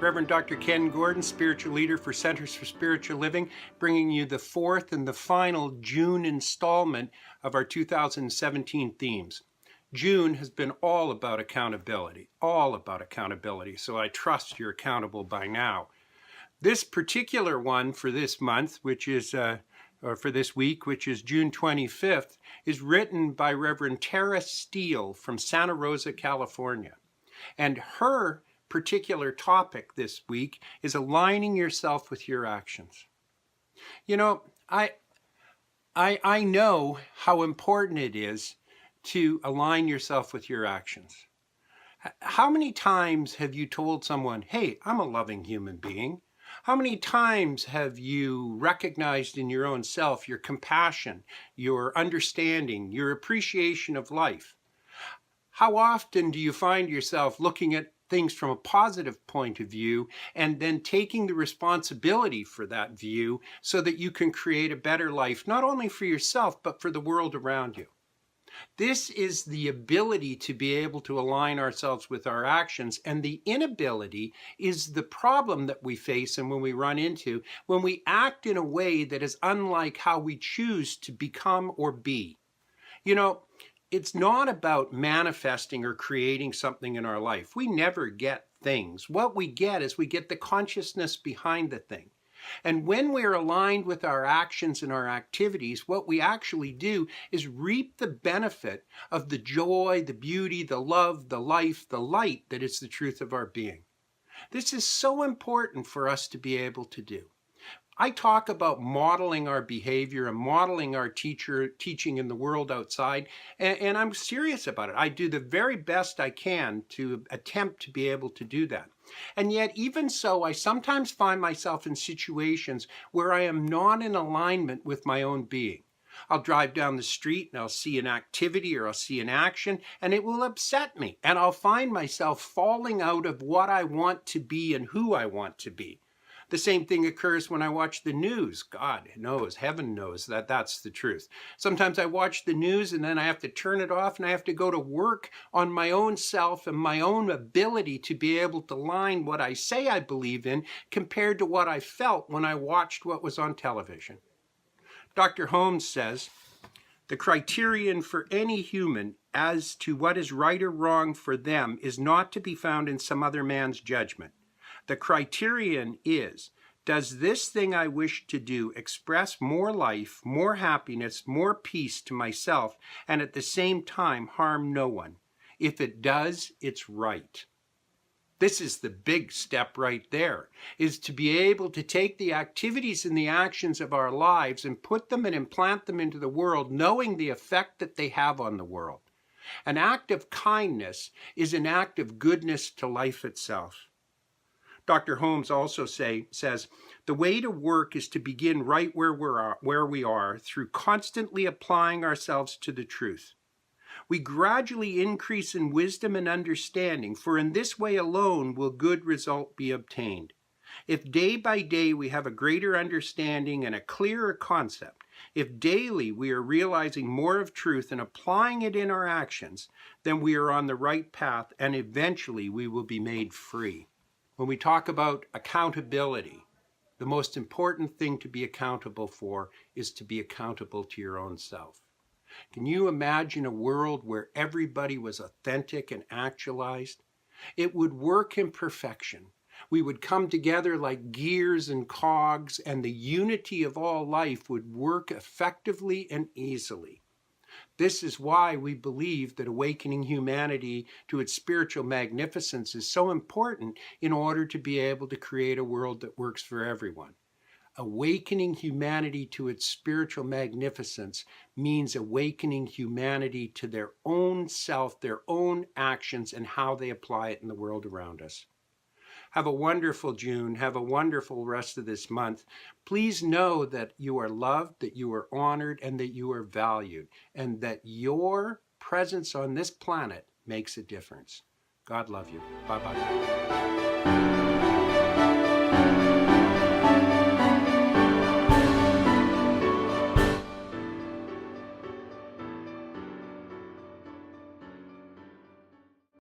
Reverend Dr. Ken Gordon, spiritual leader for Centers for Spiritual Living, bringing you the fourth and the final June installment of our 2017 themes. June has been all about accountability, so I trust you're accountable by now. This particular one for this month, or for this week, which is June 25th, is written by Reverend Tara Steele from Santa Rosa, California. And her particular topic this week is aligning yourself with your actions. You know, I know how important it is to align yourself with your actions. How many times have you told someone, hey, I'm a loving human being? How many times have you recognized in your own self your compassion, your understanding, your appreciation of life? How often do you find yourself looking at things from a positive point of view and then taking the responsibility for that view so that you can create a better life, not only for yourself, but for the world around you? This is the ability to be able to align ourselves with our actions, and the inability is the problem that we face and when we run into when we act in a way that is unlike how we choose to become or be. You know, it's not about manifesting or creating something in our life. We never get things. What we get is we get the consciousness behind the thing. And when we're aligned with our actions and our activities, what we actually do is reap the benefit of the joy, the beauty, the love, the life, the light that is the truth of our being. This is so important for us to be able to do. I talk about modeling our behavior and modeling our teaching in the world outside, and I'm serious about it. I do the very best I can to attempt to be able to do that. And yet, even so, I sometimes find myself in situations where I am not in alignment with my own being. I'll drive down the street and I'll see an activity or I'll see an action and it will upset me. And I'll find myself falling out of what I want to be and who I want to be. The same thing occurs when I watch the news. God knows, heaven knows that that's the truth. Sometimes I watch the news and then I have to turn it off and I have to go to work on my own self and my own ability to be able to line what I say I believe in compared to what I felt when I watched what was on television. Dr. Holmes says, the criterion for any human as to what is right or wrong for them is not to be found in some other man's judgment. The criterion is, does this thing I wish to do express more life, more happiness, more peace to myself, and at the same time harm no one? If it does, it's right. This is the big step right there, is to be able to take the activities and the actions of our lives and put them and implant them into the world, knowing the effect that they have on the world. An act of kindness is an act of goodness to life itself. Dr. Holmes also says, the way to work is to begin right where we are through constantly applying ourselves to the truth. We gradually increase in wisdom and understanding, for in this way alone will good result be obtained. If day by day we have a greater understanding and a clearer concept, if daily we are realizing more of truth and applying it in our actions, then we are on the right path and eventually we will be made free. When we talk about accountability, the most important thing to be accountable for is to be accountable to your own self. Can you imagine a world where everybody was authentic and actualized? It would work in perfection. We would come together like gears and cogs, and the unity of all life would work effectively and easily. This is why we believe that awakening humanity to its spiritual magnificence is so important in order to be able to create a world that works for everyone. Awakening humanity to its spiritual magnificence means awakening humanity to their own self, their own actions, and how they apply it in the world around us. Have a wonderful June. Have a wonderful rest of this month. Please know that you are loved, that you are honored, and that you are valued, and that your presence on this planet makes a difference. God love you. Bye-bye.